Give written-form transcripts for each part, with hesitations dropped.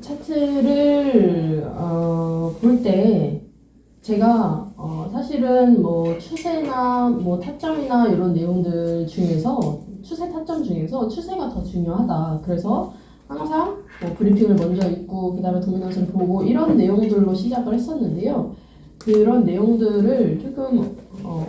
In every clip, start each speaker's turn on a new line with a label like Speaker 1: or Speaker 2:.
Speaker 1: 차트를 볼 때 제가 사실은 뭐 추세나 뭐 타점이나 이런 내용들 중에서 추세 타점 중에서 추세가 더 중요하다. 그래서 항상 뭐 브리핑을 먼저 읽고 그 다음에 도미넌스를 보고 이런 내용들로 시작을 했었는데요. 그런 내용들을 조금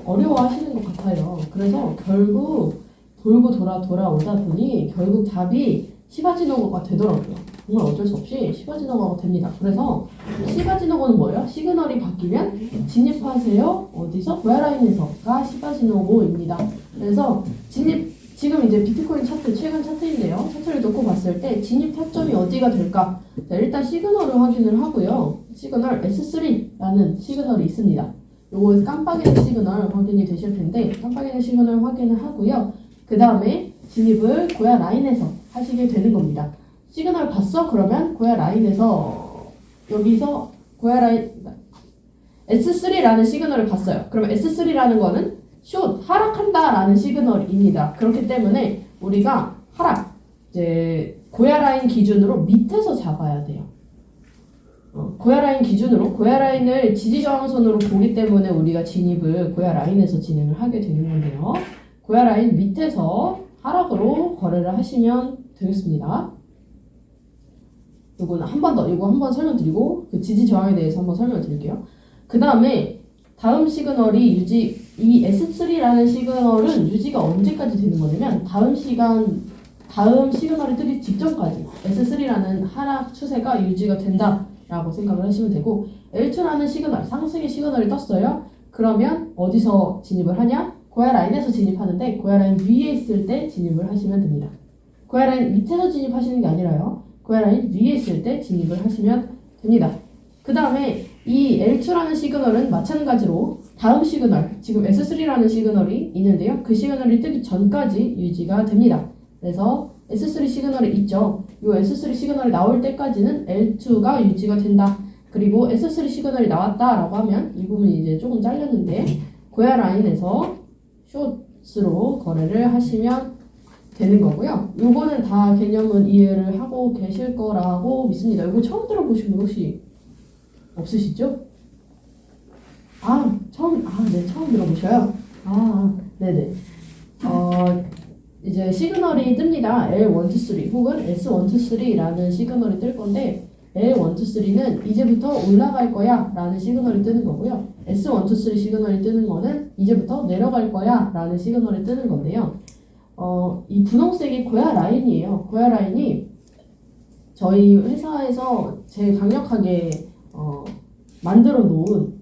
Speaker 1: 어려워하시는 것 같아요. 그래서 결국 돌고 돌아오다 보니 결국 답이 시바지노거가 되더라고요. 정말 어쩔 수 없이 시바지노거가 됩니다. 그래서 시바지노거는 뭐예요? 시그널이 바뀌면 진입하세요. 어디서? 고야라인에서가 시바지노거입니다. 그래서 지금 이제 비트코인 차트, 최근 차트인데요. 차트를 놓고 봤을 때 진입 타점이 어디가 될까? 자, 일단 시그널을 확인을 하고요. 시그널 S3라는 시그널이 있습니다. 요거 깜빡이는 시그널 확인이 되실 텐데 깜빡이는 시그널 확인을 하고요. 그 다음에 진입을 고야 라인에서 하시게 되는 겁니다. 시그널 봤어? 그러면 고야 라인에서 여기서 고야 라인 S3라는 시그널을 봤어요. 그러면 S3라는 거는 숏 하락한다 라는 시그널입니다. 그렇기 때문에 우리가 하락 이제 고야 라인 기준으로 밑에서 잡아야 돼요. 고야 라인 기준으로 고야 라인을 지지 저항선으로 보기 때문에 우리가 진입을 고야 라인에서 진행을 하게 되는 건데요. 고야 라인 밑에서 하락으로 거래를 하시면 되겠습니다. 요거는 이거 한 번 설명드리고 그 지지 저항에 대해서 한번 설명드릴게요. 그 다음에 다음 시그널이 이 S3라는 시그널은 유지가 언제까지 되는 거냐면 다음 시그널이 뜨기 직전까지 S3라는 하락 추세가 유지가 된다라고 생각을 하시면 되고 L2라는 시그널, 상승의 시그널이 떴어요. 그러면 어디서 진입을 하냐? 고야 라인에서 진입하는데 고야 라인 위에 있을 때 진입을 하시면 됩니다. 고야 라인 밑에서 진입하시는 게 아니라요. 고야 라인 위에 있을 때 진입을 하시면 됩니다. 그 다음에 이 L2라는 시그널은 마찬가지로 다음 시그널, 지금 S3라는 시그널이 있는데요. 그 시그널이 뜨기 전까지 유지가 됩니다. 그래서 S3 시그널이 있죠. 이 S3 시그널이 나올 때까지는 L2가 유지가 된다. 그리고 S3 시그널이 나왔다라고 하면 이 부분이 이제 조금 잘렸는데 고야 라인에서 숏으로 거래를 하시면 되는 거고요. 요거는 다 개념은 이해를 하고 계실 거라고 믿습니다. 이거 처음 들어보신 분 혹시 없으시죠? 네, 처음 들어보셔요. 네네. 이제 시그널이 뜹니다. L123 혹은 S123라는 시그널이 뜰 건데 L123는 이제부터 올라갈 거야 라는 시그널이 뜨는 거고요. S123 시그널이 뜨는 거는 이제부터 내려갈 거야 라는 시그널이 뜨는 건데요. 이 분홍색이 고야 라인이에요. 고야 라인이 저희 회사에서 제일 강력하게 만들어 놓은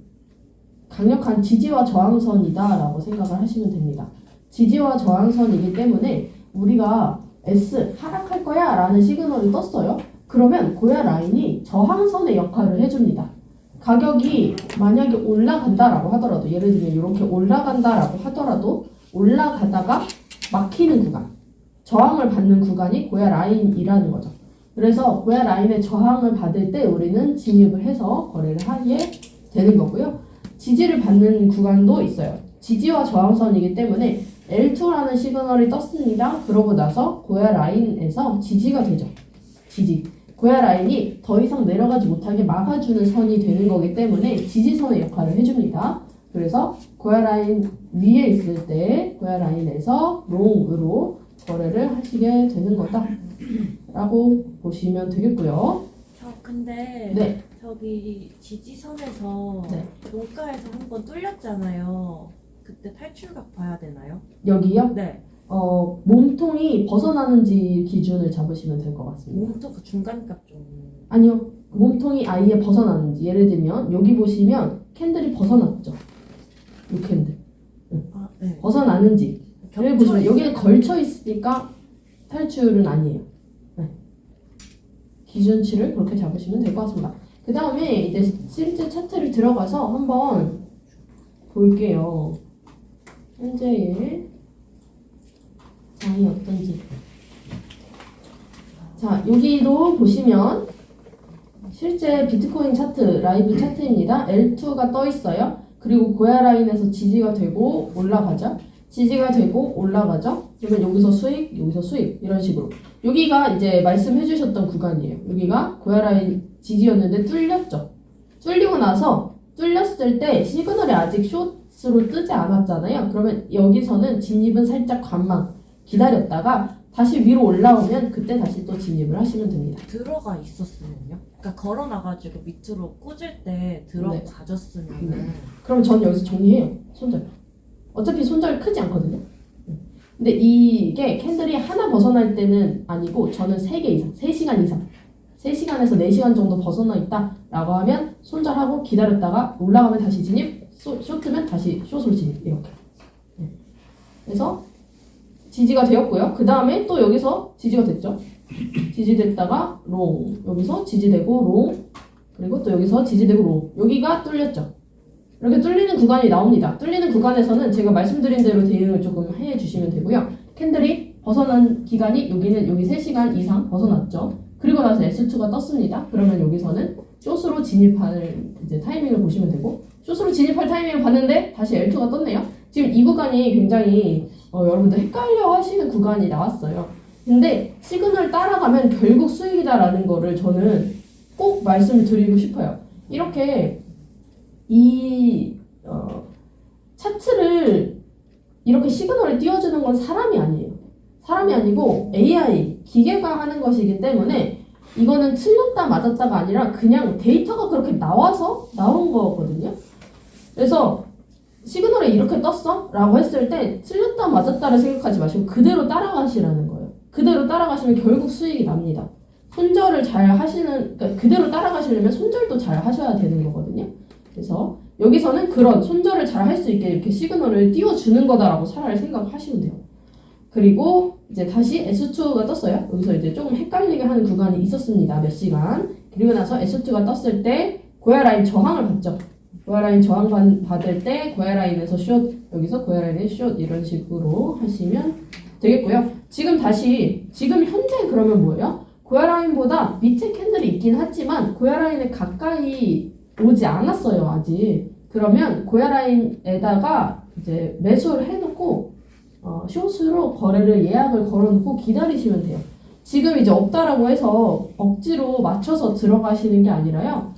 Speaker 1: 강력한 지지와 저항선이다 라고 생각을 하시면 됩니다. 지지와 저항선이기 때문에 우리가 S 하락할 거야 라는 시그널이 떴어요. 그러면 고야 라인이 저항선의 역할을 해줍니다. 가격이 만약에 올라간다라고 하더라도 예를 들면 이렇게 올라간다라고 하더라도 올라가다가 막히는 구간, 저항을 받는 구간이 고야 라인이라는 거죠. 그래서 고야 라인의 저항을 받을 때 우리는 진입을 해서 거래를 하게 되는 거고요. 지지를 받는 구간도 있어요. 지지와 저항선이기 때문에 L2라는 시그널이 떴습니다. 그러고 나서 고야 라인에서 지지가 되죠. 지지. 고야 라인이 더 이상 내려가지 못하게 막아주는 선이 되는 거기 때문에 지지선의 역할을 해줍니다. 그래서 고야 라인 위에 있을 때 고야 라인에서 롱으로 거래를 하시게 되는 거다 라고 보시면 되겠고요.
Speaker 2: 근데
Speaker 1: 네.
Speaker 2: 저기 지지선에서
Speaker 1: 네.
Speaker 2: 종가에서 한번 뚫렸잖아요. 그때 탈출각 봐야 되나요?
Speaker 1: 여기요?
Speaker 2: 네.
Speaker 1: 몸통이 벗어나는지 기준을 잡으시면 될 것 같습니다.
Speaker 2: 몸통 그 중간값 좀.
Speaker 1: 아니요. 몸통이 아예 벗어나는지. 예를 들면 여기 보시면 캔들이 벗어났죠. 이 캔들.
Speaker 2: 네.
Speaker 1: 벗어나는지. 여기 보시면 여기는 걸쳐 있으니까 탈출은 아니에요. 네. 기준치를 그렇게 잡으시면 될 것 같습니다. 그 다음에 이제 실제 차트를 들어가서 한번 볼게요. 현재의 장이 어떤지. 자, 여기도 보시면 실제 비트코인 차트, 라이브 차트입니다. L2가 떠 있어요. 그리고 고야 라인에서 지지가 되고 올라가죠. 지지가 되고 올라가죠. 그러면 여기서 수익, 여기서 수익 이런 식으로. 여기가 이제 말씀해 주셨던 구간이에요. 여기가 고야 라인 지지였는데 뚫렸죠. 뚫리고 나서 뚫렸을 때 시그널이 아직 숏으로 뜨지 않았잖아요. 그러면 여기서는 진입은 살짝 관망 기다렸다가 다시 위로 올라오면 그때 다시 또 진입을 하시면 됩니다.
Speaker 2: 들어가 있었으면요? 그러니까 걸어놔가지고 밑으로 꽂을 때 들어가졌으면은
Speaker 1: 네. 그럼 전 여기서 정리해요. 손절. 어차피 손절 크지 않거든요. 근데 이게 캔들이 하나 벗어날 때는 아니고 저는 3개 이상, 3시간 이상 3시간에서 4시간 정도 벗어나 있다 라고 하면 손절하고 기다렸다가 올라가면 다시 진입, 쇼트면 다시 숏으로 진입 이렇게. 그래서 지지가 되었고요. 그 다음에 또 여기서 지지가 됐죠. 지지됐다가 롱, 여기서 지지되고 롱, 그리고 또 여기서 지지되고 롱. 여기가 뚫렸죠. 이렇게 뚫리는 구간이 나옵니다. 뚫리는 구간에서는 제가 말씀드린 대로 대응을 조금 해주시면 되고요. 캔들이 벗어난 기간이 여기는 여기 3시간 이상 벗어났죠. 그리고 나서 S2가 떴습니다. 그러면 여기서는 숏으로 진입할 이제 타이밍을 보시면 되고, 숏으로 진입할 타이밍을 봤는데 다시 L2가 떴네요. 지금 이 구간이 굉장히 여러분들 헷갈려 하시는 구간이 나왔어요. 근데 시그널 따라가면 결국 수익이다라는 거를 저는 꼭 말씀을 드리고 싶어요. 이렇게 이 차트를 이렇게 시그널을 띄워주는 건 사람이 아니에요. 사람이 아니고 AI, 기계가 하는 것이기 때문에 이거는 틀렸다 맞았다가 아니라 그냥 데이터가 그렇게 나와서 나온 거거든요. 그래서 시그널이 이렇게 떴어? 라고 했을 때 틀렸다 맞았다를 생각하지 마시고 그대로 따라가시라는 거예요. 그대로 따라가시면 결국 수익이 납니다. 손절을 잘 하시는, 그러니까 그대로 따라가시려면 손절도 잘 하셔야 되는 거거든요. 그래서 여기서는 그런 손절을 잘 할 수 있게 이렇게 시그널을 띄워주는 거다라고 차라리 생각하시면 돼요. 그리고 이제 다시 S2가 떴어요. 여기서 이제 조금 헷갈리게 하는 구간이 있었습니다. 몇 시간. 그리고 나서 S2가 떴을 때 고야 라인 저항을 받죠. 고야 라인 저항 받을 때 고야 라인에서 숏, 여기서 고야 라인에 숏 이런 식으로 하시면 되겠고요. 지금 현재 그러면 뭐예요? 고야 라인보다 밑에 캔들이 있긴 하지만 고야 라인에 가까이 오지 않았어요, 아직. 그러면 고야 라인에다가 이제 매수를 해놓고 숏으로 거래를 예약을 걸어놓고 기다리시면 돼요. 지금 이제 없다라고 해서 억지로 맞춰서 들어가시는 게 아니라요.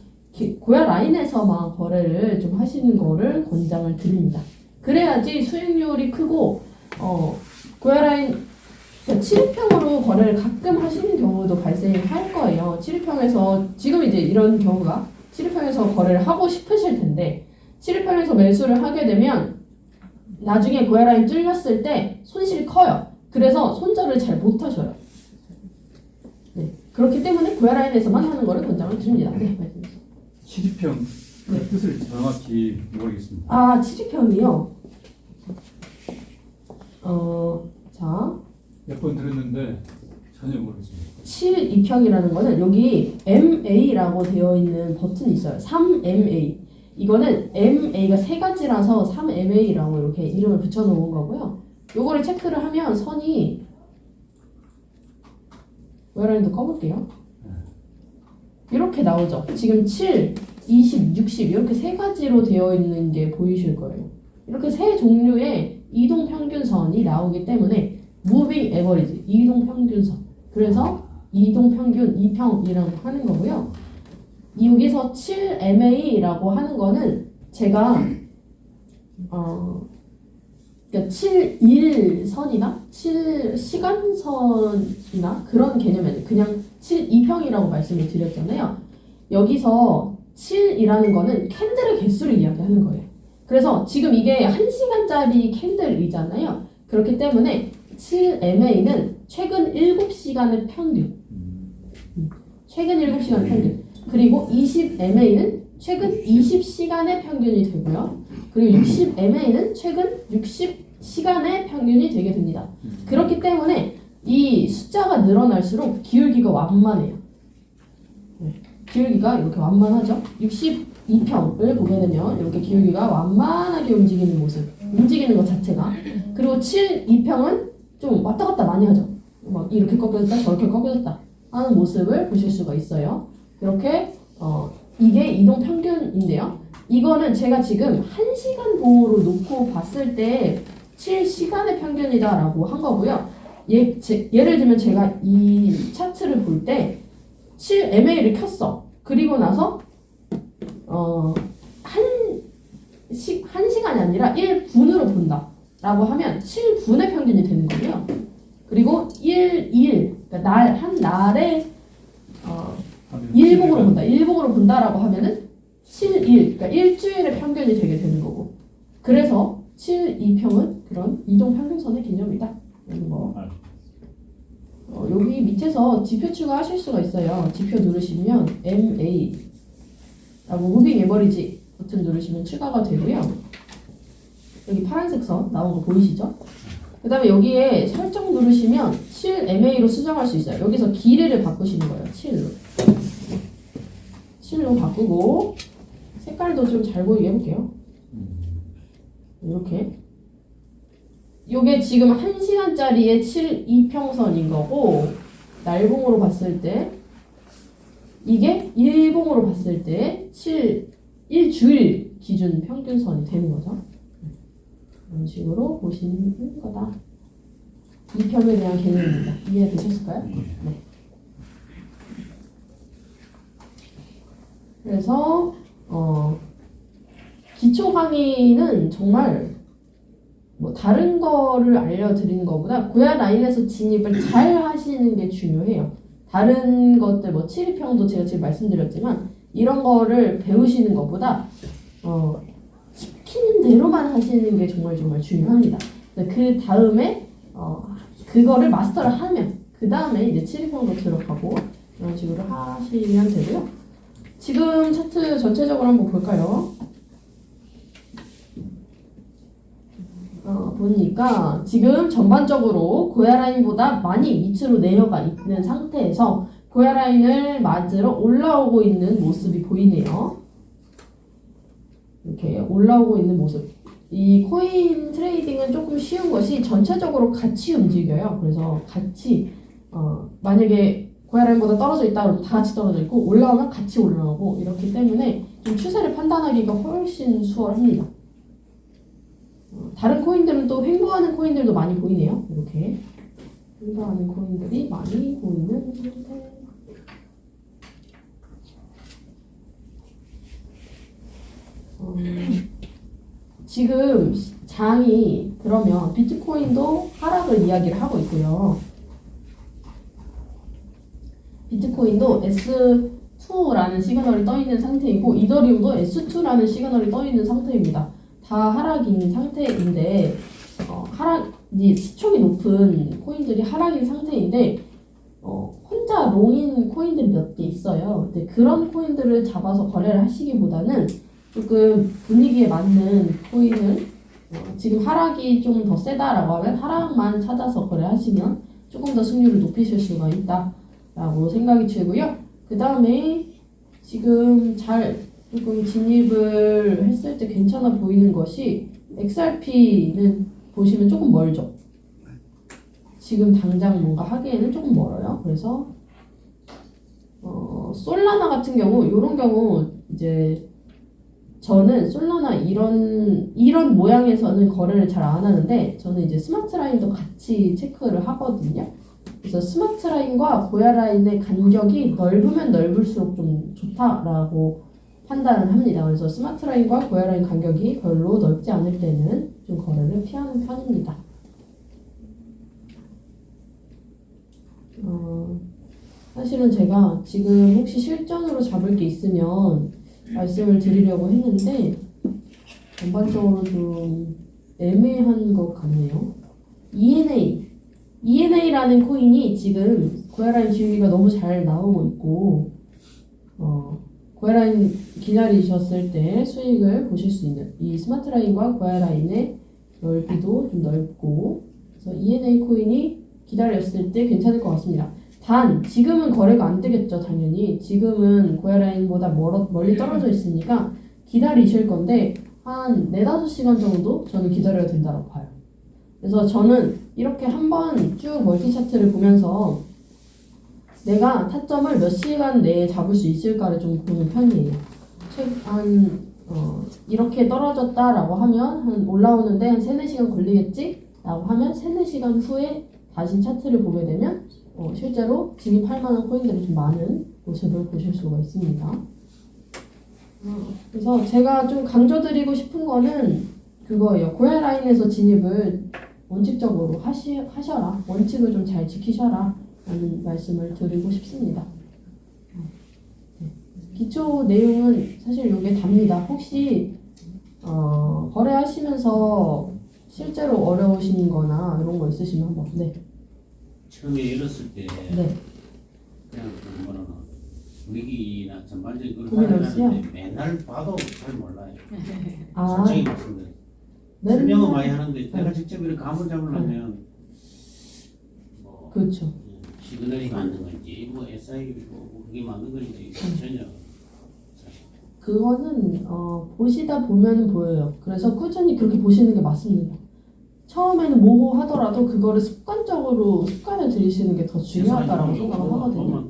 Speaker 1: 고야 라인에서만 거래를 좀 하시는 거를 권장을 드립니다. 그래야지 수익률이 크고 고야 라인 7일평으로 거래를 가끔 하시는 경우도 발생할 거예요. 7일평에서 지금 이제 이런 경우가 7일평에서 거래를 하고 싶으실 텐데 7일평에서 매수를 하게 되면 나중에 고야 라인 뚫렸을 때 손실이 커요. 그래서 손절을 잘 못하셔요. 네. 그렇기 때문에 고야 라인에서만 하는 거를 권장을 드립니다. 네, 말씀해주세요.
Speaker 3: 7위평
Speaker 1: 네.
Speaker 3: 뜻을 정확히 모르겠습니다.
Speaker 1: 아, 7위평이요? 자,
Speaker 3: 몇 번 들었는데 전혀 모르겠습니다.
Speaker 1: 7위평이라는 거는 여기 MA라고 되어 있는 버튼이 있어요. 3MA. 이거는 MA가 3가지라서 3MA라고 이렇게 이름을 붙여놓은 거고요. 요거를 체크를 하면 선이 웨라인도 꺼볼게요. 이렇게 나오죠. 지금 7, 20, 60 이렇게 3가지로 되어 있는 게 보이실 거예요. 이렇게 3종류의 이동평균선이 나오기 때문에 Moving Average, 이동평균선. 그래서 이동평균 2평이라고 하는 거고요. 여기서 7MA라고 하는 거는 제가 그러니까 7일선이나 7시간선이나 그런 개념이 아니에요. 그냥 2평이라고 말씀을 드렸잖아요. 여기서 7이라는 거는 캔들의 개수를 이야기하는 거예요. 그래서 지금 이게 1시간짜리 캔들이잖아요. 그렇기 때문에 7MA는 최근 7시간의 평균. 최근 7시간의 평균. 그리고 20MA는 최근 20시간의 평균이 되고요. 그리고 60MA는 최근 60시간의 평균이 되게 됩니다. 그렇기 때문에 이 숫자가 늘어날수록 기울기가 완만해요. 기울기가 이렇게 완만하죠. 62평을 보게 되면 이렇게 기울기가 완만하게 움직이는 모습, 움직이는 것 자체가. 그리고 2평은 좀 왔다 갔다 많이 하죠. 막 이렇게 꺾여졌다 저렇게 꺾여졌다 하는 모습을 보실 수가 있어요. 이렇게 이게 이동 평균인데요. 이거는 제가 지금 1시간 봉으로 놓고 봤을 때 7시간의 평균이다라고 한 거고요. 예를 들면 제가 이 차트를 볼 때 7MA를 켰어. 그리고 나서 한 시간이 아니라 1분으로 본다 라고 하면 7분의 평균이 되는 거고요. 그리고 1일, 그러니까 한 날에 일봉으로 본다. 일봉으로 본다라고 하면은 7일, 그러니까 일주일의 평균이 되게 되는 거고. 그래서 7,2평은 그런 이동 평균선의 개념이다. 이런 거. 여기 밑에서 지표 추가하실 수가 있어요. 지표 누르시면 MA 라고 무빙 에버리지 버튼 누르시면 추가가 되고요. 여기 파란색 선 나온 거 보이시죠? 그 다음에 여기에 설정 누르시면 7MA로 수정할 수 있어요. 여기서 길이를 바꾸시는 거예요. 7로 바꾸고 색깔도 좀 잘 보이게 해볼게요. 이렇게. 요게 지금 1시간짜리의 7,2평선인 거고, 날봉으로 봤을 때 이게 일봉으로 봤을 때 1주일 기준 평균선이 되는 거죠. 이런 식으로 보시는 거다. 2평에 대한 개념입니다. 이해되셨을까요? 네. 그래서 기초 강의는 정말 뭐 다른 거를 알려드리는 것보다 고야 라인에서 진입을 잘 하시는 게 중요해요. 다른 것들 뭐 7,2평도 제가 지금 말씀드렸지만 이런 거를 배우시는 것보다 시키는 대로만 하시는 게 정말 중요합니다. 그 다음에 그거를 마스터를 하면 그 다음에 이제 7,2평도 들어가고 이런 식으로 하시면 되고요. 지금 차트 전체적으로 한번 볼까요? 보니까 지금 전반적으로 고야 라인보다 많이 밑으로 내려가 있는 상태에서 고야 라인을 맞으러 올라오고 있는 모습이 보이네요. 이렇게 올라오고 있는 모습. 이 코인 트레이딩은 조금 쉬운 것이 전체적으로 같이 움직여요. 그래서 같이 만약에 고야 라인보다 떨어져 있다 그러면 다 같이 떨어져 있고 올라오면 같이 올라오고 이렇기 때문에 좀 추세를 판단하기가 훨씬 수월합니다. 다른 코인들은 또 횡보하는 코인들도 많이 보이네요. 이렇게 횡보하는 코인들이 많이 보이는 상태. 지금 장이 그러면 비트코인도 하락을 이야기를 하고 있고요. 비트코인도 S2라는 시그널이 떠 있는 상태이고 이더리움도 S2라는 시그널이 떠 있는 상태입니다. 다 하락인 상태인데 하락이 시총이 높은 코인들이 하락인 상태인데 혼자 롱인 코인들이 몇 개 있어요. 근데 그런 코인들을 잡아서 거래를 하시기보다는 조금 분위기에 맞는 코인을 지금 하락이 좀 더 세다라고 하면 하락만 찾아서 거래하시면 조금 더 승률을 높이실 수가 있다라고 생각이 들고요. 그 다음에 지금 조금 진입을 했을 때 괜찮아 보이는 것이 XRP는 보시면 조금 멀죠. 지금 당장 뭔가 하기에는 조금 멀어요. 그래서 솔라나 같은 경우 이런 경우 이제 저는 솔라나 이런 모양에서는 거래를 잘 안 하는데 저는 이제 스마트 라인도 같이 체크를 하거든요. 그래서 스마트 라인과 고야 라인의 간격이 넓으면 넓을수록 좀 좋다라고 판단을 합니다. 그래서 스마트 라인과 고야 라인 간격이 별로 넓지 않을 때는 좀 거래를 피하는 편입니다. 사실은 제가 지금 혹시 실전으로 잡을 게 있으면 말씀을 드리려고 했는데 전반적으로 좀 애매한 것 같네요. ENA라는 코인이 지금 고야라인 기울기가 너무 잘 나오고 있고 고야라인 기다리셨을 때 수익을 보실 수 있는 이 스마트라인과 고야라인의 넓이도 좀 넓고 그래서 ENA 코인이 기다렸을 때 괜찮을 것 같습니다. 단 지금은 거래가 안 되겠죠. 당연히 지금은 고야라인보다 멀리 떨어져 있으니까 기다리실 건데 한 4-5시간 정도 저는 기다려야 된다고 봐요. 그래서 저는 이렇게 한번 쭉 멀티 차트를 보면서 내가 타점을 몇 시간 내에 잡을 수 있을까를 좀 보는 편이에요. 이렇게 떨어졌다라고 하면 한 올라오는데 한 3, 4시간 걸리겠지? 라고 하면 3, 4시간 후에 다시 차트를 보게 되면 실제로 진입할 만한 코인들이 좀 많은 모습을 보실 수가 있습니다. 그래서 제가 좀 강조드리고 싶은 거는 그거예요. 고야 라인에서 진입을 원칙적으로 하셔라. 원칙을 좀 잘 지키셔라. 라는 말씀을 드리고 싶습니다. 기초 내용은 사실 이게 답니다. 혹시 거래하시면서 실제로 어려우신 거나 이런 거 있으시면 한번
Speaker 4: 처음에 열었을 때
Speaker 1: 네.
Speaker 4: 그냥 그 뭐라 분위기나 전반적인 걸
Speaker 1: 도미넌스요?
Speaker 4: 하는데 맨날 봐도 잘 몰라요.
Speaker 1: 아,
Speaker 4: 솔직히 말씀드려요.
Speaker 1: 맨날-
Speaker 4: 설명은 많이 하는데 내가 직접 이렇게 감을 잡으려면 뭐
Speaker 1: 그렇죠.
Speaker 4: 시그널이 맞는 건지 뭐 SI고 뭐 그게 맞는 건지 전혀 사실
Speaker 1: 그거는 보시다 보면은 보여요. 그래서 꾸준히 그렇게 보시는 게 맞습니다. 처음에는 모호하더라도 그거를 습관을 들이시는 게 더 중요하다라고 생각을 하거든요.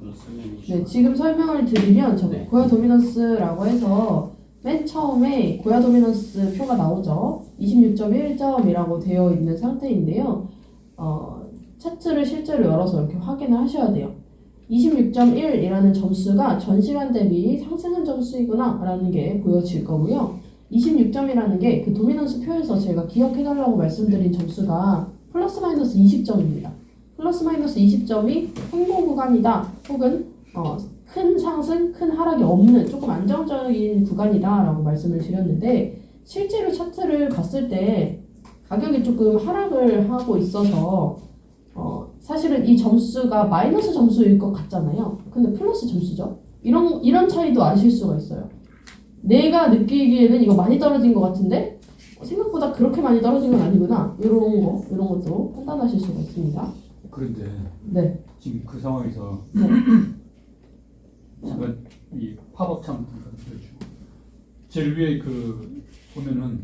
Speaker 1: 네, 지금 설명을 드리면
Speaker 4: 네.
Speaker 1: 고야 도미넌스라고 해서 맨 처음에 고야 도미넌스 표가 나오죠. 26.1점이라고 되어 있는 상태인데요. 차트를 실제로 열어서 이렇게 확인을 하셔야 돼요. 26.1이라는 점수가 전시간 대비 상승한 점수이구나 라는 게 보여질 거고요. 26점이라는 게 그 도미넌스 표에서 제가 기억해달라고 말씀드린 점수가 플러스 마이너스 20점입니다. 플러스 마이너스 20점이 횡보 구간이다 혹은 큰 상승, 큰 하락이 없는 조금 안정적인 구간이다 라고 말씀을 드렸는데 실제로 차트를 봤을 때 가격이 조금 하락을 하고 있어서 사실은 이 점수가 마이너스 점수일 것 같잖아요. 근데 플러스 점수죠. 이런 차이도 아실 수가 있어요. 내가 느끼기에는 이거 많이 떨어진 것 같은데 생각보다 그렇게 많이 떨어진 건 아니구나. 이런 것도 판단하실 수가 있습니다.
Speaker 3: 그런데
Speaker 1: 네.
Speaker 3: 지금 그 상황에서
Speaker 1: 네.
Speaker 3: 제가 이 팝업 창 보여주고 제일 위에 그 보면은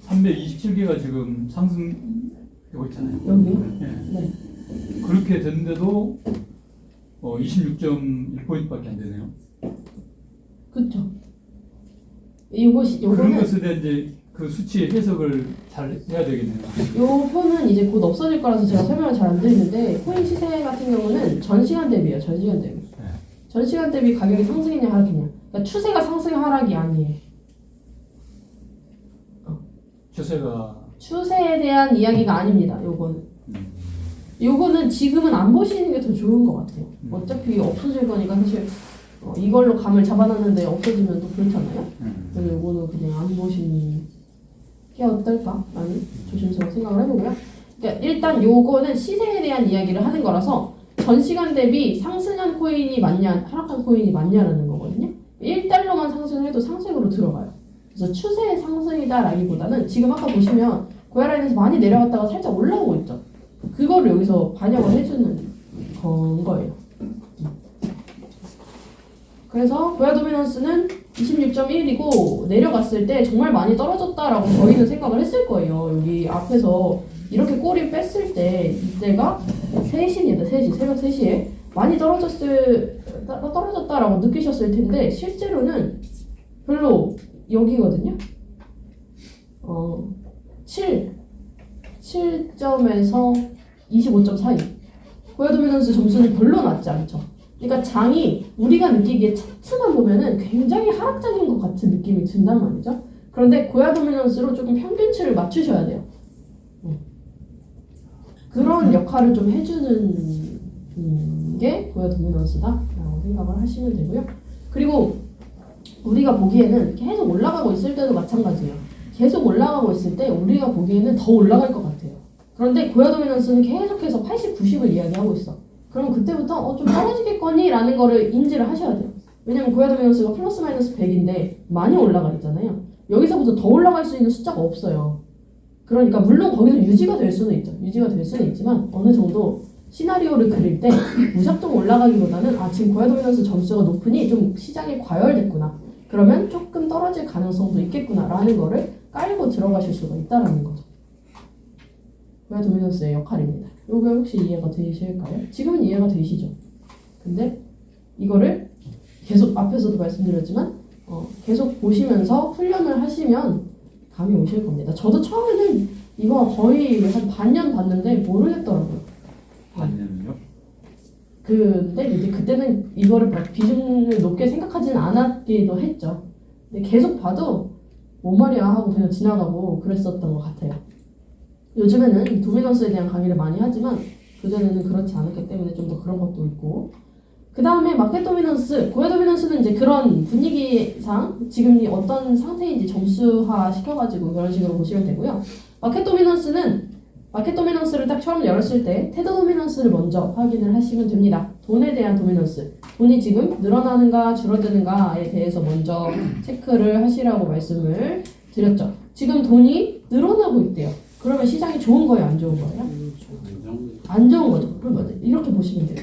Speaker 3: 327개가 지금 상승되고 있잖아요.
Speaker 1: 여기.
Speaker 3: 예.
Speaker 1: 네.
Speaker 3: 그렇게 됐는데도 26.1포인트밖에 안 되네요.
Speaker 1: 그렇죠.
Speaker 3: 그런
Speaker 1: 요거는
Speaker 3: 것에 대한 이제 그 수치의 해석을 잘 해야 되겠네요.
Speaker 1: 요 표는 이제 곧 없어질 거라서 제가 설명을 잘 안 드리는데 코인 시세 같은 경우는 전시간 대비예요. 전시간 대비. 전시간 대비 가격이 상승이냐 하락이냐. 그러니까 추세가 상승 하락이 아니에요. 추세에 대한 이야기가 아닙니다. 요거는 지금은 안 보시는 게 더 좋은 것 같아요. 어차피 없어질 거니까 사실 이걸로 감을 잡아놨는데 없어지면 또 그렇잖아요. 그래서 요거는 그냥 안 보시는 게 어떨까? 라는 조심스러운 생각을 해보고요. 그러니까 일단 요거는 시세에 대한 이야기를 하는 거라서 전시간 대비 상승한 코인이 맞냐 하락한 코인이 맞냐라는 거거든요. 1달러만 상승해도 상승으로 들어가요. 그래서 추세의 상승이다라기보다는 지금 아까 보시면 고야라인에서 많이 내려갔다가 살짝 올라오고 있죠. 그거를 여기서 반영을 해주는 거예요. 그래서 고야 도미넌스는 26.1이고 내려갔을 때 정말 많이 떨어졌다라고 저희는 생각을 했을 거예요. 여기 앞에서 이렇게 꼬리 뺐을 때 이때가 3시입니다. 3시, 새벽 3시에 많이 떨어졌다라고 느끼셨을 텐데 실제로는 별로 여기거든요. 7점에서 25점 사이. 고야 도미넌스 점수는 별로 낮지 않죠. 그러니까 장이 우리가 느끼기에 차트만 보면은 굉장히 하락장인 것 같은 느낌이 든단 말이죠. 그런데 고야 도미넌스로 조금 평균치를 맞추셔야 돼요. 그런 역할을 좀 해주는 게 고야 도미넌스다라고 생각을 하시면 되고요. 그리고 우리가 보기에는 계속 올라가고 있을 때도 마찬가지예요. 계속 올라가고 있을 때 우리가 보기에는 더 올라갈 것 같아요. 그런데 고야 도미넌스는 계속해서 80, 90을 이야기하고 있어. 그러면 그때부터 좀 떨어지겠거니 라는 거를 인지를 하셔야 돼요. 왜냐면 고야 도미넌스가 플러스 마이너스 100인데 많이 올라가 있잖아요. 여기서부터 더 올라갈 수 있는 숫자가 없어요. 그러니까 물론 거기서 유지가 될 수는 있죠. 유지가 될 수는 있지만 어느 정도 시나리오를 그릴 때 무작정 올라가기보다는 지금 고야 도미넌스 점수가 높으니 좀 시장이 과열됐구나. 그러면 조금 떨어질 가능성도 있겠구나 라는 거를 깔고 들어가실 수가 있다라는 거죠. 고야 도미넌스의 역할입니다. 요게 혹시 이해가 되실까요? 지금은 이해가 되시죠? 근데 이거를 계속 앞에서도 말씀드렸지만 계속 보시면서 훈련을 하시면 감이 오실 겁니다. 저도 처음에는 이거 거의 한 반년 봤는데 모르겠더라고요.
Speaker 3: 반년은요?
Speaker 1: 근데 이제 그때는 이거를 막 비중을 높게 생각하지는 않았기도 했죠. 근데 계속 봐도 뭔 말이야 하고 그냥 지나가고 그랬었던 것 같아요. 요즘에는 이 도미넌스에 대한 강의를 많이 하지만 그전에는 그렇지 않았기 때문에 좀 더 그런 것도 있고, 그 다음에 마켓 도미넌스, 고해 도미넌스는 이제 그런 분위기상 지금 이 어떤 상태인지 점수화 시켜가지고 그런 식으로 보시면 되고요. 마켓 도미넌스를 딱 처음 열었을 때 테드 도미넌스를 먼저 확인을 하시면 됩니다. 돈에 대한 도미넌스, 돈이 지금 늘어나는가 줄어드는가에 대해서 먼저 체크를 하시라고 말씀을 드렸죠. 지금 돈이 늘어나고 있대요. 그러면 시장이 좋은 거예요, 안 좋은 거예요? 안 좋은 거죠. 그러면 이렇게 보시면 돼요.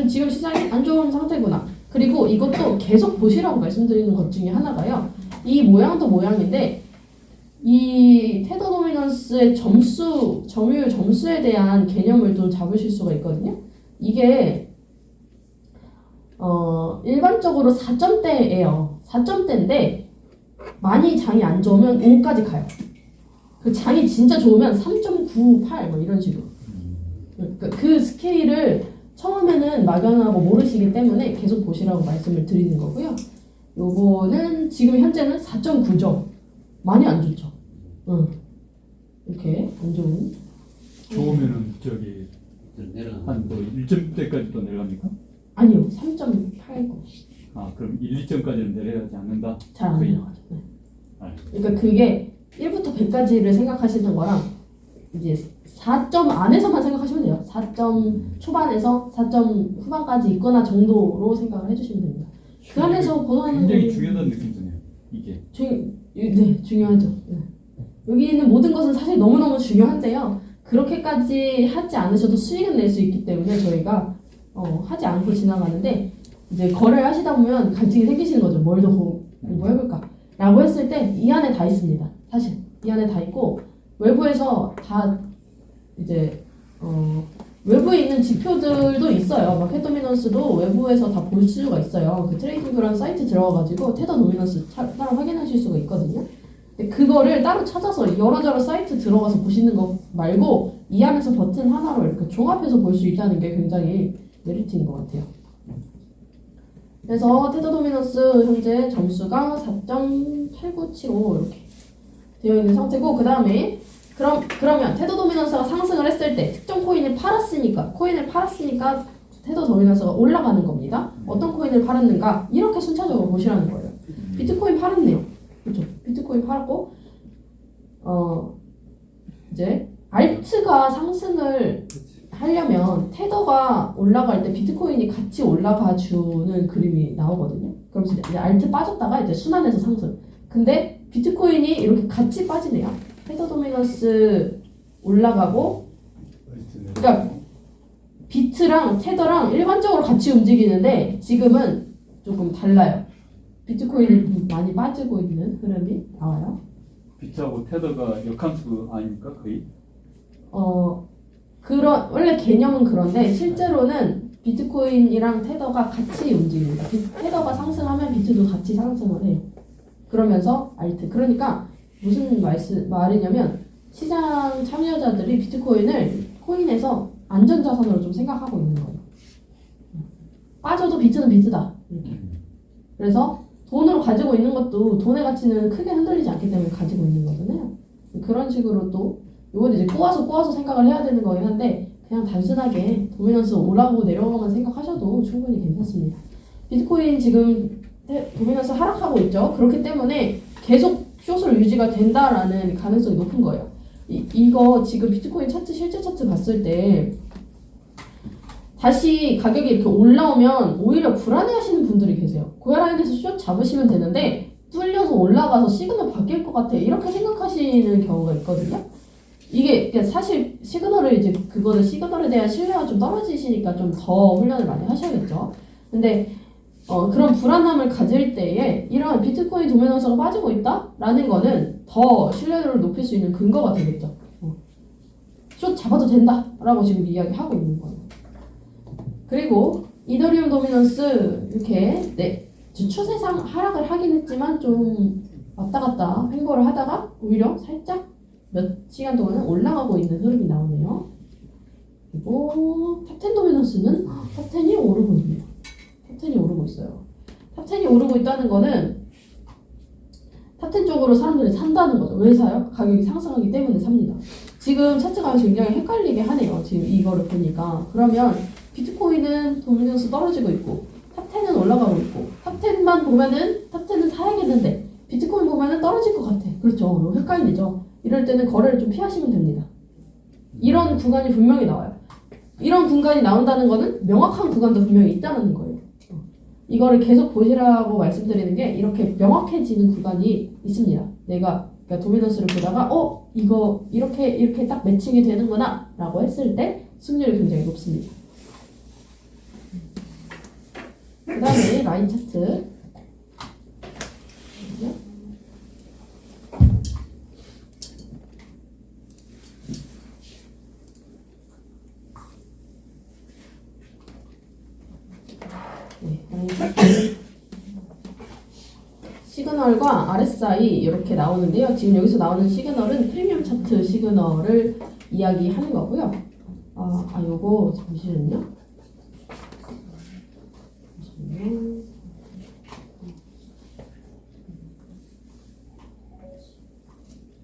Speaker 1: 지금 시장이 안 좋은 상태구나. 그리고 이것도 계속 보시라고 말씀드리는 것 중에 하나가요. 이 모양도 모양인데 이 테더 도미넌스의 점유율 점수에 대한 개념을 또 잡으실 수가 있거든요. 이게 일반적으로 4점대예요. 4점대인데 많이 장이 안 좋으면 5까지 가요. 그 장이 진짜 좋으면 3.98 뭐 이런 식으로. 그러니까 그 스케일을 처음에는 막연하고 모르시기 때문에 계속 보시라고 말씀을 드리는 거고요. 요거는 지금 현재는 4.9점. 많이 안 좋죠. 이렇게 안 좋은.
Speaker 3: 좋으면은 저기
Speaker 4: 내려가.
Speaker 3: 한뭐 1점대까지 또 내려갑니까?
Speaker 1: 아니요, 3.89.
Speaker 3: 아 그럼 1, 2점까지는 내려가지 않는다?
Speaker 1: 잘 안
Speaker 3: 거의.
Speaker 1: 내려가죠. 네.
Speaker 3: 아,
Speaker 1: 그러니까 그게 1부터 100까지를 생각하시는 거랑 이제 4점 안에서만 생각하시면 돼요. 4점 초반에서 4점 후반까지 있거나 정도로 생각을 해주시면 됩니다. 그 안에서 벗어나는
Speaker 3: 굉장히
Speaker 1: 거는
Speaker 3: 중요하다는 느낌이 드네요. 이게
Speaker 1: 네, 중요하죠. 네. 여기 있는 모든 것은 사실 너무너무 중요한데요. 그렇게까지 하지 않으셔도 수익은 낼 수 있기 때문에 저희가 하지 않고 지나가는데, 이제 거래를 하시다 보면 갈증이 생기시는 거죠. 뭘 더 공부해볼까? 라고 했을 때 이 안에 다 있습니다. 사실 이 안에 다 있고, 외부에서 다 이제 외부에 있는 지표들도 있어요. 마켓 도미넌스도 외부에서 다 볼 수가 있어요. 그 트레이딩그라는 사이트 들어가가지고 테더 도미넌스 따로 확인하실 수가 있거든요. 근데 그거를 따로 찾아서 여러저러 사이트 들어가서 보시는 거 말고 이 안에서 버튼 하나로 이렇게 종합해서 볼 수 있다는 게 굉장히 메리트인 것 같아요. 그래서 테더 도미넌스 현재 점수가 4.8975 이렇게 되어 있는 상태고, 그 다음에 그러면 테더 도미넌스가 상승을 했을 때 특정 코인을 팔았으니까 테더 도미넌스가 올라가는 겁니다. 어떤 코인을 팔았는가 이렇게 순차적으로 보시라는 거예요. 비트코인 팔았네요. 그렇죠? 비트코인 팔았고 이제 알트가 상승을 하려면 테더가 올라갈 때 비트코인이 같이 올라가 주는 그림이 나오거든요. 그럼 이제 알트 빠졌다가 이제 순환해서 상승. 근데 비트코인이 이렇게 같이 빠지네요. 테더 도미넌스 올라가고, 그러니까 비트랑 테더랑 일반적으로 같이 움직이는데 지금은 조금 달라요. 비트코인이 좀 많이 빠지고 있는 흐름이 나와요.
Speaker 3: 비트하고 테더가 역함수 아닙니까 거의?
Speaker 1: 원래 개념은 그런데 실제로는 비트코인이랑 테더가 같이 움직입니다. 테더가 상승하면 비트도 같이 상승을 해요. 그러면서 알트. 그러니까 무슨 말이냐면 시장 참여자들이 비트코인을 코인에서 안전자산으로 좀 생각하고 있는 거예요. 빠져도 비트는 비트다. 이렇게. 그래서 돈으로 가지고 있는 것도 돈의 가치는 크게 흔들리지 않기 때문에 가지고 있는 거잖아요. 그런 식으로 또 이건 이제 꼬아서 생각을 해야 되는 거긴 한데, 그냥 단순하게 도미넌스 올라가고 내려가고만 생각하셔도 충분히 괜찮습니다. 비트코인 지금 도미넌스 하락하고 있죠. 그렇기 때문에 계속 숏으로 유지가 된다라는 가능성이 높은 거예요. 이거 지금 비트코인 차트, 실제 차트 봤을 때 다시 가격이 이렇게 올라오면 오히려 불안해하시는 분들이 계세요. 고해라인에서 숏 잡으시면 되는데 뚫려서 올라가서 시그널 바뀔 것 같아 이렇게 생각하시는 경우가 있거든요. 이게 사실 시그널에 대한 신뢰가 좀 떨어지시니까 좀 더 훈련을 많이 하셔야겠죠. 근데 그런 불안함을 가질 때에 이런 비트코인 도미넌스가 빠지고 있다라는 거는 더 신뢰도를 높일 수 있는 근거가 되겠죠. 숏 잡아도 된다라고 지금 이야기하고 있는 거예요. 그리고 이더리움 도미넌스 이렇게 추세상 하락을 하긴 했지만 좀 왔다 갔다 횡보를 하다가 오히려 살짝 몇 시간 동안은 올라가고 있는 흐름이 나오네요. 그리고 탑10 도미넌스는 탑10이 오르고 있네요. 탑10이 오르고 있어요. 탑10이 오르고 있다는 거는 탑10 쪽으로 사람들이 산다는 거죠. 왜 사요? 가격이 상승하기 때문에 삽니다. 지금 차트가 굉장히 헷갈리게 하네요. 지금 이거를 보니까. 그러면 비트코인은 도미넌스 떨어지고 있고 탑10은 올라가고 있고 탑10만 보면은 탑10은 사야겠는데 비트코인 보면은 떨어질 것 같아. 그렇죠. 헷갈리죠. 이럴 때는 거래를 좀 피하시면 됩니다. 이런 구간이 분명히 나와요. 이런 구간이 나온다는 거는 명확한 구간도 분명히 있다는 거예요. 이거를 계속 보시라고 말씀드리는 게 이렇게 명확해지는 구간이 있습니다. 내가 그러니까 도미넌스를 보다가 이거 이렇게 딱 매칭이 되는구나 라고 했을 때 승률이 굉장히 높습니다. 그 다음에 라인 차트. 네, 라인 차트. 시그널과 RSI 이렇게 나오는데요. 지금 여기서 나오는 시그널은 프리미엄 차트 시그널을 이야기하는 거고요. 요거 잠시만요.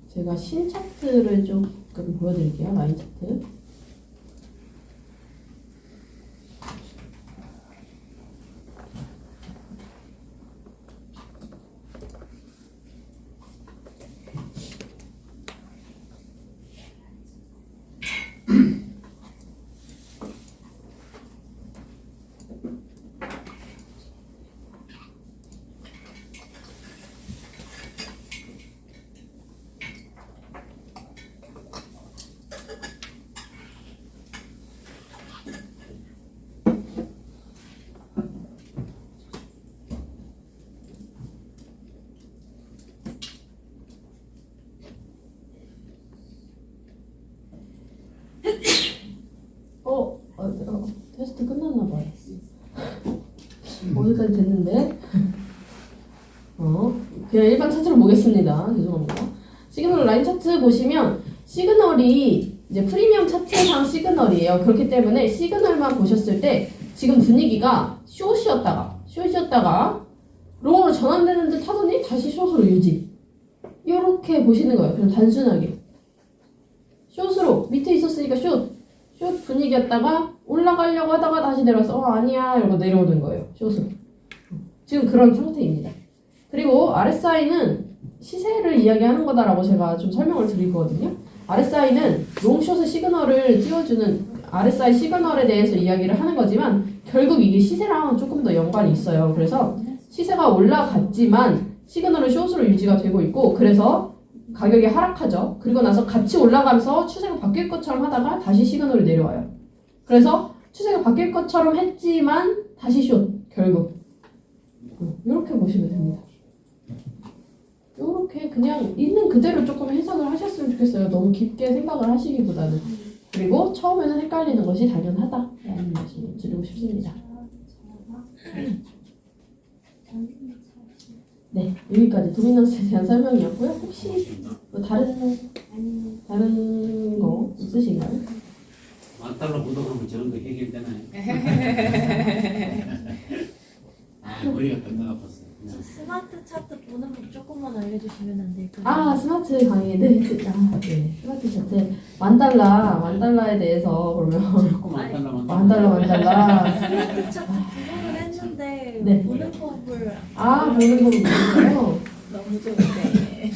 Speaker 1: 제가 신 차트를 조금 보여드릴게요. 라인 차트. 테스트 끝났나 봐요. 어디까지 됐는데? 그냥 일반 차트로 보겠습니다. 죄송합니다. 시그널 라인 차트 보시면 시그널이 이제 프리미엄 차트상 시그널이에요. 그렇기 때문에 시그널만 보셨을 때 지금 분위기가 숏이었다가 롱으로 전환되는 듯 하더니 다시 숏으로 유지. 이렇게 보시는 거예요. 그냥 단순하게. 숏으로 밑에 있었으니까 숏 분위기였다가 올라가려고 하다가 다시 내려와서 아니야 이러고 내려오는 거예요. 숏으로. 지금 그런 상태입니다. 그리고 RSI는 시세를 이야기하는 거다라고 제가 좀 설명을 드릴 거거든요. RSI는 롱숏의 시그널을 띄워주는 RSI 시그널에 대해서 이야기를 하는 거지만 결국 이게 시세랑 조금 더 연관이 있어요. 그래서 시세가 올라갔지만 시그널은 숏으로 유지가 되고 있고 그래서 가격이 하락하죠. 그리고 나서 같이 올라가면서 추세가 바뀔 것처럼 하다가 다시 시그널이 내려와요. 그래서 추세가 바뀔 것처럼 했지만 다시 숏 결국 이렇게 보시면 됩니다. 이렇게 그냥 있는 그대로 조금 해석을 하셨으면 좋겠어요. 너무 깊게 생각을 하시기보다는. 그리고 처음에는 헷갈리는 것이 당연하다라는 말씀을 드리고 싶습니다. 네, 여기까지 도미넌스에 대한 설명이었고요. 혹시 뭐 다른 거 있으신가요?
Speaker 4: $10,000 부동하면 저런 거 해결되나요? 머리가 깜짝 아팠어요.
Speaker 2: 스마트 차트 보는 법 조금만 알려주시면 안 될까요?
Speaker 1: 스마트 강의, 네. 스마트 차트. $10,000에 대해서 그러면.
Speaker 4: 자꾸 $10,000.
Speaker 1: $10,000.
Speaker 2: 스마트 차트 구독을 했는데
Speaker 1: 네.
Speaker 2: 보는 법을
Speaker 1: 보는 법을 모르겠어요.
Speaker 2: 너무 좋은데.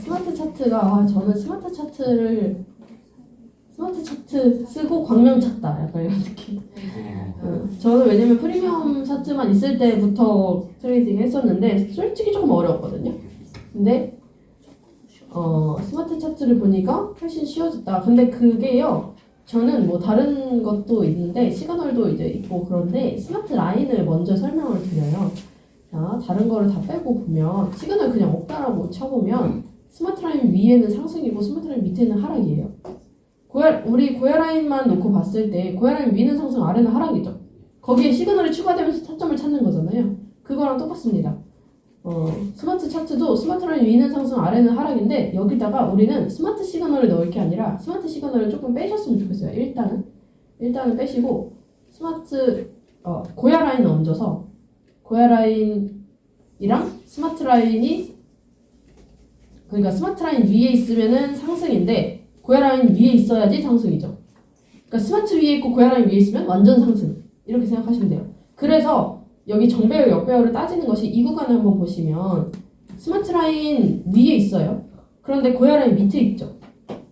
Speaker 1: 스마트 차트가, 저는 스마트 차트 쓰고 광명 찾다. 약간 이런 느낌. 저는 왜냐면 프리미엄 차트만 있을 때부터 트레이딩 했었는데 솔직히 조금 어려웠거든요. 근데 스마트 차트를 보니까 훨씬 쉬워졌다. 근데 그게요, 저는 뭐 다른 것도 있는데 시그널도 이제 있고 그런데 스마트 라인을 먼저 설명을 드려요. 자, 다른 거를 다 빼고 보면 시그널 그냥 없다라고 쳐보면 스마트 라인 위에는 상승이고 스마트 라인 밑에는 하락이에요. 우리 고야 라인만 놓고 봤을 때 고야 라인 위는 상승, 아래는 하락이죠. 거기에 시그널이 추가되면서 타점을 찾는 거잖아요. 그거랑 똑같습니다. 스마트 차트도 스마트 라인 위는 상승 아래는 하락인데 여기다가 우리는 스마트 시그널을 넣을 게 아니라 스마트 시그널을 조금 빼셨으면 좋겠어요. 일단은 빼시고 스마트 고야 라인 얹어서 고야 라인이랑 스마트 라인이 그러니까 스마트 라인 위에 있으면은 상승인데 고야 라인 위에 있어야지 상승이죠. 그러니까 스마트 위에 있고 고야 라인 위에 있으면 완전 상승 이렇게 생각하시면 돼요. 그래서 여기 정배열 역배열을 따지는 것이 이 구간을 한번 보시면 스마트 라인 위에 있어요. 그런데 고야 라인 밑에 있죠.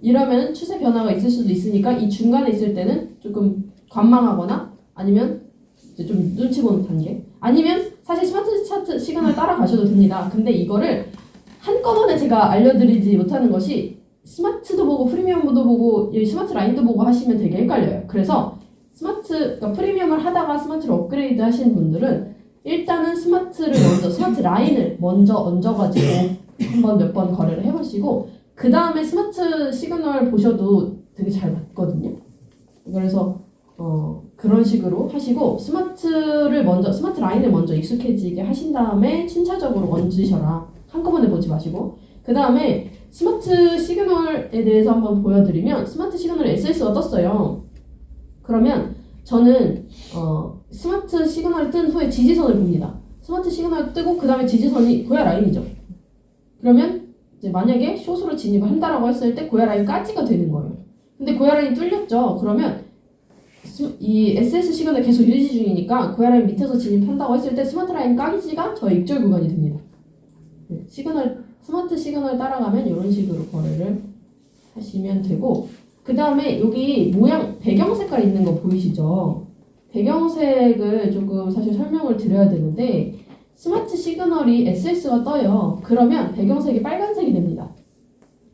Speaker 1: 이러면 추세 변화가 있을 수도 있으니까 이 중간에 있을 때는 조금 관망하거나 아니면 이제 좀 눈치 보는 단계 아니면 사실 스마트 차트 시간을 따라가셔도 됩니다. 근데 이거를 한꺼번에 제가 알려드리지 못하는 것이 스마트도 보고 프리미엄도 보고 여기 스마트 라인도 보고 하시면 되게 헷갈려요. 그래서 그러니까 프리미엄을 하다가 스마트로 업그레이드 하신 분들은 일단은 스마트 라인을 먼저 얹어가지고 한번 몇 번 거래를 해보시고 그 다음에 스마트 시그널 보셔도 되게 잘 맞거든요. 그래서 그런 식으로 하시고 스마트 라인을 먼저 익숙해지게 하신 다음에 순차적으로 얹으셔라. 한꺼번에 보지 마시고 그 다음에 스마트 시그널에 대해서 한번 보여드리면 스마트 시그널 SS가 떴어요. 그러면 저는 스마트 시그널 뜬 후에 지지선을 봅니다. 스마트 시그널 뜨고 그 다음에 지지선이 고야 라인이죠. 그러면 이제 만약에 숏으로 진입을 한다라고 했을 때 고야 라인까지가 되는 거예요. 근데 고야 라인이 뚫렸죠. 그러면 이 SS 시그널 계속 유지 중이니까 고야 라인 밑에서 진입한다고 했을 때 스마트 라인까지가 저의 익절 구간이 됩니다. 스마트 시그널 따라가면 이런 식으로 거래를 하시면 되고 그 다음에 여기 모양 배경 색깔 있는 거 보이시죠? 배경색을 조금 사실 설명을 드려야 되는데 스마트 시그널이 SS가 떠요. 그러면 배경색이 빨간색이 됩니다.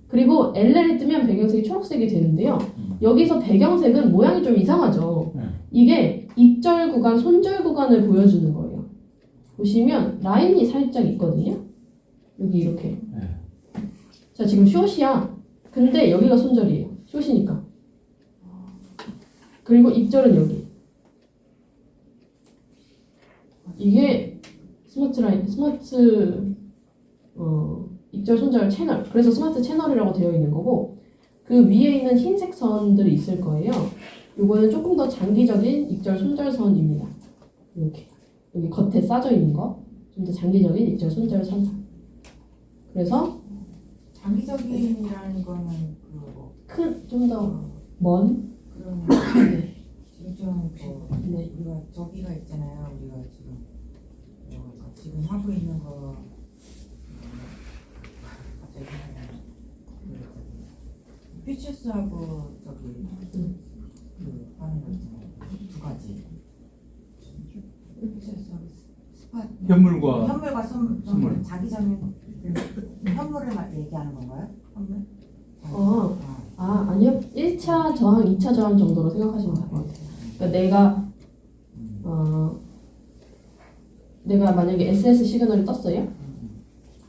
Speaker 1: 그리고 LL이 뜨면 배경색이 초록색이 되는데요. 여기서 배경색은 모양이 좀 이상하죠. 이게 익절 구간, 손절 구간을 보여주는 거예요. 보시면 라인이 살짝 있거든요. 여기 이렇게. 자, 지금 숏이야. 근데 여기가 손절이에요. 숏이니까. 그리고 익절은 여기. 이게 익절 손절 채널. 그래서 스마트 채널이라고 되어 있는 거고 그 위에 있는 흰색 선들이 있을 거예요. 요거는 조금 더 장기적인 익절 손절 선입니다. 이렇게. 여기 겉에 싸져 있는 거. 좀 더 장기적인 익절 손절 선. 그래서
Speaker 5: 장기적인이라는 거는
Speaker 1: 좀 더 먼.
Speaker 5: 그런
Speaker 1: 네.
Speaker 5: 지금 좀
Speaker 1: 네.
Speaker 5: 우리가 저기가 있잖아요. 우리가 지금 하고 있는 거 갑자기 퓨처스하고 저기 하는 거 있잖아요. 두 가지. 퓨처스하고 스팟.
Speaker 3: 현물과
Speaker 5: 선물. 자기적인 현물을 얘기하는 건가요? 현물?
Speaker 1: 아니요. 1차 저항, 2차 저항 정도로 생각하시면 될 것 같아요. 그러니까 내가 만약에 SS 시그널이 떴어요.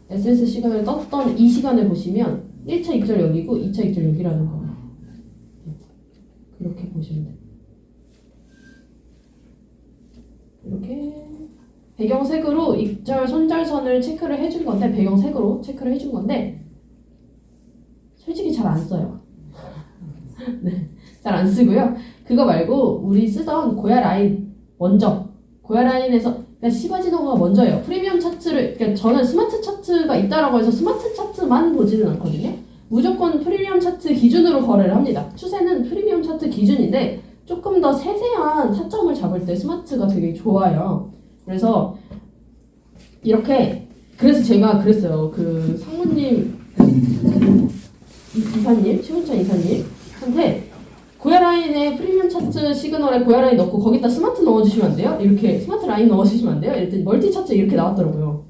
Speaker 1: SS 시그널이 떴던 이 시간을 보시면 1차 익절 여기고 2차 익절 여기라는 거예요. 그렇게 보시면 돼요. 이렇게 배경색으로 익절, 손절선을 체크를 해준 건데 배경색으로 체크를 해준 건데 솔직히 잘 안 써요. 네, 잘 안 쓰고요. 그거 말고 우리 쓰던 고야 라인 먼저 고야 라인에서 그러니까 시바지노가 먼저예요. 프리미엄 차트를 그러니까 저는 스마트 차트가 있다라고 해서 스마트 차트만 보지는 않거든요. 무조건 프리미엄 차트 기준으로 거래를 합니다. 추세는 프리미엄 차트 기준인데 조금 더 세세한 타점을 잡을 때 스마트가 되게 좋아요. 그래서 이렇게 그래서 제가 그랬어요. 그 상무님 이사님, 시문천 이사님한테 고야라인에 프리미엄 차트 시그널에 고야라인 넣고 거기다 스마트 넣어주시면 안 돼요? 이렇게 스마트 라인 넣어주시면 안 돼요? 이랬더니 멀티 차트 이렇게 나왔더라고요.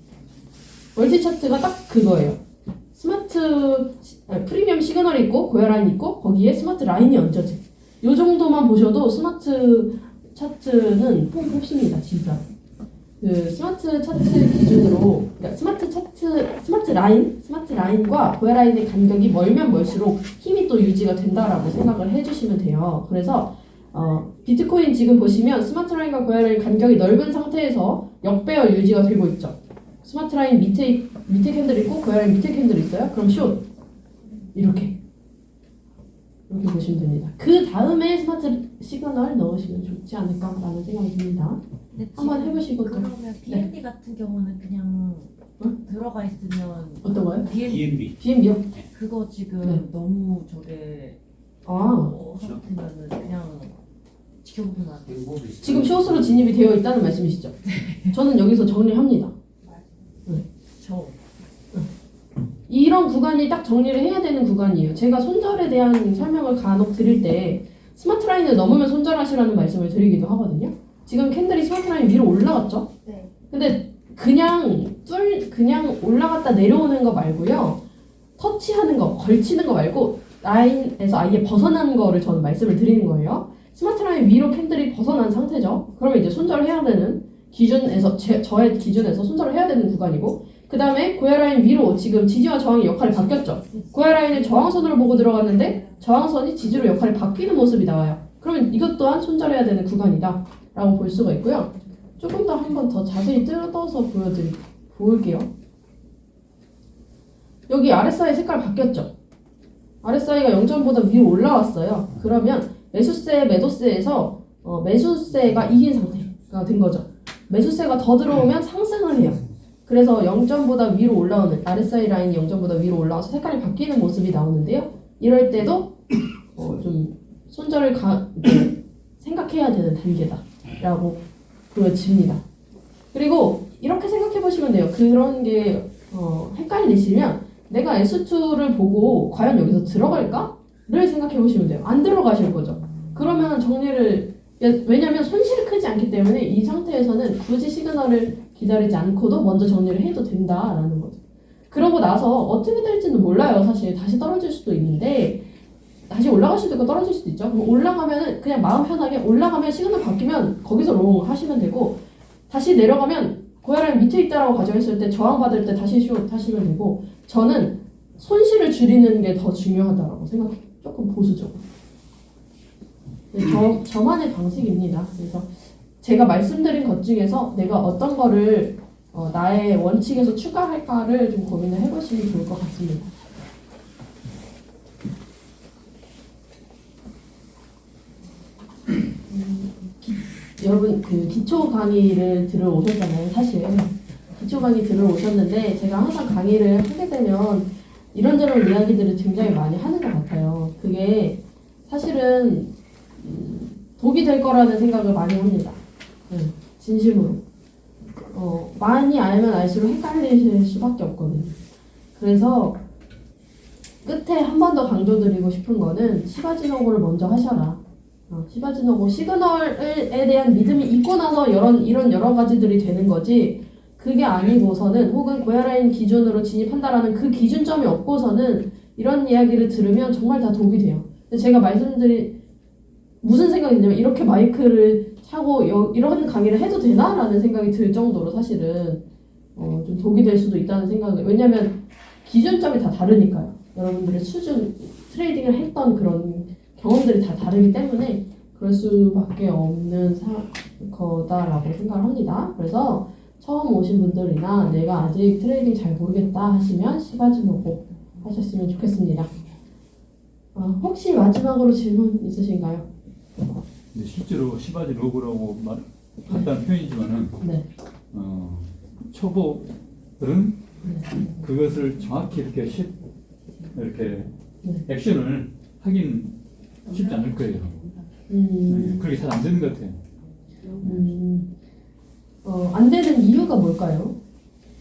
Speaker 1: 멀티 차트가 딱 그거예요. 프리미엄 시그널이 있고 고야라인 있고 거기에 스마트 라인이 얹어져. 요 정도만 보셔도 스마트 차트는 뽑습니다, 진짜. 그 스마트 차트 기준으로 그러니까 스마트 라인과 고야 라인의 간격이 멀면 멀수록 힘이 또 유지가 된다라고 생각을 해주시면 돼요. 그래서 비트코인 지금 보시면 스마트 라인과 고야 라인 간격이 넓은 상태에서 역배열 유지가 되고 있죠. 스마트 라인 밑에 캔들 있고 고야 라인 밑에 캔들 있어요. 그럼 숏 이렇게 보시면 됩니다. 그 다음에 스마트 시그널 넣으시면 좋지 않을까라는 생각이 듭니다.
Speaker 2: 근데
Speaker 1: 한번
Speaker 2: 지금
Speaker 1: 해보시고 또
Speaker 2: 그러면 BND 같은 경우는 그냥
Speaker 1: 응?
Speaker 2: 들어가 있으면
Speaker 1: 어떤 거요?
Speaker 2: BND
Speaker 4: DMB
Speaker 1: BMB요?
Speaker 2: 그거 지금
Speaker 1: 네.
Speaker 2: 너무 저게
Speaker 1: 아
Speaker 2: 상태면은 그냥 지켜보면 안 돼요.
Speaker 4: 행복이
Speaker 1: 지금 숏으로 진입이 되어 있다는 말씀이시죠? 저는 여기서 정리합니다.
Speaker 2: 저
Speaker 1: 이런 구간이 딱 정리를 해야 되는 구간이에요. 제가 손절에 대한 설명을 간혹 드릴 때 스마트 라인을 넘으면 손절하시라는 말씀을 드리기도 하거든요. 지금 캔들이 스마트 라인 위로 올라갔죠?
Speaker 5: 네.
Speaker 1: 근데 그냥 올라갔다 내려오는 거 말고요. 터치하는 거, 걸치는 거 말고 라인에서 아예 벗어난 거를 저는 말씀을 드리는 거예요. 스마트 라인 위로 캔들이 벗어난 상태죠. 그러면 이제 손절을 해야 되는 기준에서 저의 기준에서 손절을 해야 되는 구간이고 그 다음에 고야 라인 위로 지금 지지와 저항의 역할이 바뀌었죠. 고야 라인을 저항선으로 보고 들어갔는데 저항선이 지지로 역할이 바뀌는 모습이 나와요. 그러면 이것 또한 손절해야 되는 구간이다 라고 볼 수가 있고요. 조금 더 한 번 더 자세히 뜯어서 보일게요. 여기 RSI 색깔 바뀌었죠. RSI가 0점보다 위로 올라왔어요. 그러면 매수세, 매도세에서 매수세가 이긴 상태가 된 거죠. 매수세가 더 들어오면 상승을 해요. 그래서 0점보다 위로 올라오는 RSI 라인이 0점보다 위로 올라와서 색깔이 바뀌는 모습이 나오는데요. 이럴 때도 좀 손절을 생각해야 되는 단계다라고 보여집니다. 그리고 이렇게 생각해 보시면 돼요. 그런 게 헷갈리시면 내가 S2를 보고 과연 여기서 들어갈까?를 생각해 보시면 돼요. 안 들어가실 거죠. 그러면 정리를 왜냐하면 손실이 크지 않기 때문에 이 상태에서는 굳이 시그널을 기다리지 않고도 먼저 정리를 해도 된다라는 거죠. 그러고 나서 어떻게 될지는 몰라요. 사실 다시 떨어질 수도 있는데 다시 올라갈 수도 있고 떨어질 수도 있죠. 그럼 올라가면은 그냥 마음 편하게 올라가면 시그널 바뀌면 거기서 롱 하시면 되고 다시 내려가면 고야라인 밑에 있다라고 가정했을 때 저항받을 때 다시 숏 하시면 되고 저는 손실을 줄이는 게 더 중요하다라고 생각해요. 조금 보수적으로. 저만의 방식입니다. 그래서 제가 말씀드린 것 중에서 내가 어떤 거를 나의 원칙에서 추가할까를 좀 고민을 해보시면 좋을 것 같습니다. 여러분 그 기초 강의를 들어 오셨잖아요. 사실 기초 강의 들어 오셨는데 제가 항상 강의를 하게 되면 이런저런 이야기들을 굉장히 많이 하는 것 같아요. 그게 사실은 독이 될 거라는 생각을 많이 합니다. 진심으로. 많이 알면 알수록 헷갈리실 수밖에 없거든요. 그래서 끝에 한 번 더 강조드리고 싶은 거는 시바지노고를 먼저 하셔라. 시바지노고 시그널에 대한 믿음이 있고 나서 이런 여러 가지들이 되는 거지 그게 아니고서는 혹은 고야라인 기준으로 진입한다라는 그 기준점이 없고서는 이런 이야기를 들으면 정말 다 독이 돼요. 근데 제가 말씀드린 무슨 생각이 드냐면 이렇게 마이크를 차고 이런 강의를 해도 되나라는 생각이 들 정도로 사실은 좀 독이 될 수도 있다는 생각을 왜냐면 기준점이 다 다르니까요. 여러분들의 수준 트레이딩을 했던 그런 경험들이 다 다르기 때문에 그럴 수밖에 없는 거다라고 생각을 합니다. 그래서 처음 오신 분들이나 내가 아직 트레이딩 잘 모르겠다 하시면 시바지노고 하셨으면 좋겠습니다. 혹시 마지막으로 질문 있으신가요?
Speaker 3: 근데 실제로 시바지 로그라고 한다는 표현이지만은
Speaker 1: 네.
Speaker 3: 초보들은 그것을 정확히 이렇게 액션을 하긴 쉽지 않을 거예요. 그렇게 잘 안 되는 것 같아요.
Speaker 1: 안 되는 이유가 뭘까요?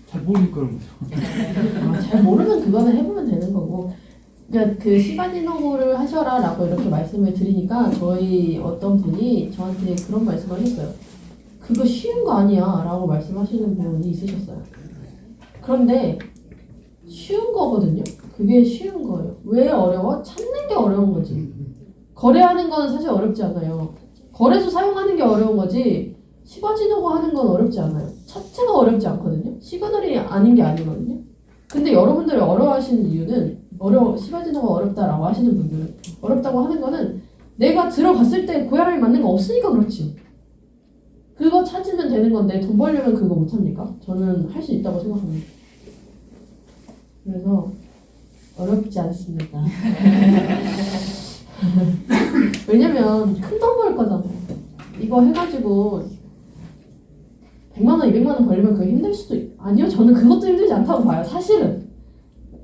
Speaker 3: 잘 모르니까 그런 거죠.
Speaker 1: 잘 모르면 그거는 해보면 되는 거고. 그러니까 그 시바지노고를 하셔라라고 이렇게 말씀을 드리니까 저희 어떤 분이 저한테 그런 말씀을 하셨어요. 그거 쉬운 거 아니야라고 말씀하시는 분이 있으셨어요. 그런데 쉬운 거거든요. 그게 쉬운 거예요. 왜 어려워? 찾는 게 어려운 거지. 거래하는 건 사실 어렵지 않아요. 거래소 사용하는 게 어려운 거지 시바지노고 하는 건 어렵지 않아요. 자체가 어렵지 않거든요. 시그널이 아닌 게 아니거든요. 근데 여러분들이 어려워하시는 이유는 시바지노가 어렵다라고 하시는 분들은 어렵다고 하는 거는 내가 들어갔을 때 고혈압이 맞는 거 없으니까 그렇지. 그거 찾으면 되는 건데 돈 벌려면 그거 못 합니까? 저는 할 수 있다고 생각합니다. 그래서 어렵지 않습니다. 왜냐면 큰 돈 벌 거잖아요. 이거 해가지고 100만 원, 200만 원 벌려면 그게 힘들 수도 아니요. 저는 그것도 힘들지 않다고 봐요. 사실은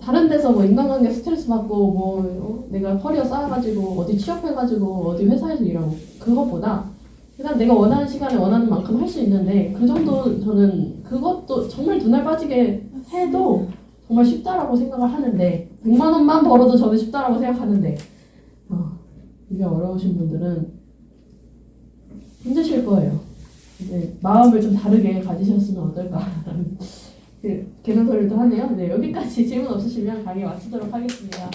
Speaker 1: 다른 데서 뭐 인간관계 스트레스 받고 내가 커리어 쌓아가지고 어디 취업해가지고 어디 회사에서 일하고 그것보다 그냥 내가 원하는 시간에 원하는 만큼 할 수 있는데 그 정도 저는 그것도 정말 두 날 빠지게 해도 정말 쉽다라고 생각을 하는데 100만 원만 벌어도 저는 쉽다라고 생각하는데 이게 어려우신 분들은 힘드실 거예요. 이제 마음을 좀 다르게 가지셨으면 어떨까라는 개선소리도 하네요. 네, 여기까지 질문 없으시면 강의 마치도록 하겠습니다.